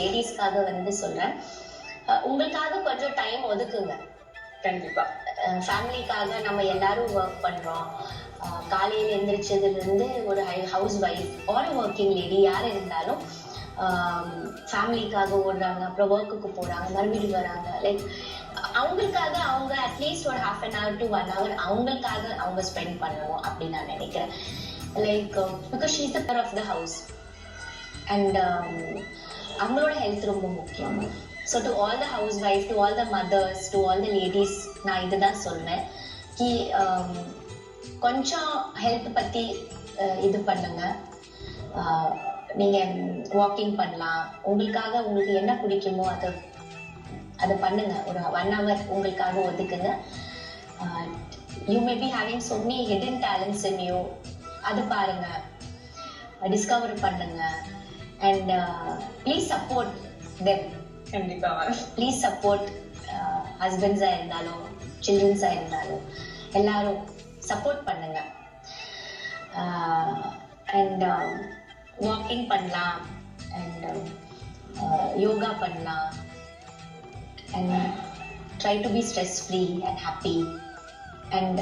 லேடிஸ்க்காக வந்து சொல்றேன், உங்களுக்காக கொஞ்சம் டைம் ஒதுக்குங்க. கண்டிப்பா. ஃபேமிலிக்காக நம்ம எல்லாரும் ஒர்க் பண்றோம். காலையில எந்திரிச்சதுல இருந்து ஒரு house wife are working lady யார் இருந்தாலும் ஃபேமிலிக்காக ஓடுறாங்க, அப்புறம் ஒர்க்குக்கு போறாங்க, மறுபடியும் வராங்க. லைக் அவங்களுக்காக அவங்க அட்லீஸ்ட் ஒரு ½ an hour to 1 hour அவங்களுக்காக அவங்க ஸ்பெண்ட் பண்ணணும் அப்படின்னு நான் நினைக்கிறேன். Like because she is the care of the house and அவங்களோட ஹெல்த் ரொம்ப முக்கியம். So to all the housewife, to all the mothers, to all the ladies நான் இதுதான் சொல்வேன். கொஞ்சம் ஹெல்த் பத்தி இது பண்ணுங்க. நீங்க வாக்கிங் பண்ணலாம், உங்களுக்காக உங்களுக்கு என்ன பிடிக்குமோ அதை பண்ணுங்க. ஒரு 1 hour உங்களுக்காக ஒதுக்குங்க. You may be having so many hidden talents in you. அது பாருங்க, டிஸ்கவர் பண்ணுங்க. And please support them. கண்டிப்பா ப்ளீஸ் சப்போர்ட் ஹஸ்பண்ட்ஸா இருந்தாலும் சில்ட்ரன்ஸா இருந்தாலும் எல்லாரும் சப்போர்ட் பண்ணுங்க. அண்ட் வாக்கிங் பண்ணலாம், அண்ட் யோகா பண்ணலாம், and try to be stress free and happy. And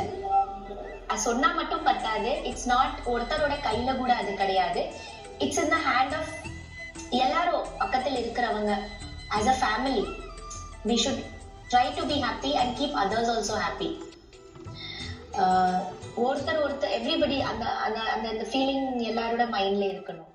சொன்னா மட்டும் பத்தாது, இட்ஸ் நாட் ஒருத்தரோட கையில கூட அது கிடையாது. It's in the hand of எல்லாரும் பக்கத்தில் இருக்கிறவங்க. As a family, we should try to be happy and keep others also happy. ஒருத்தர் everybody அந்த ஃபீலிங் எல்லாரோட மைண்ட்ல இருக்கணும்.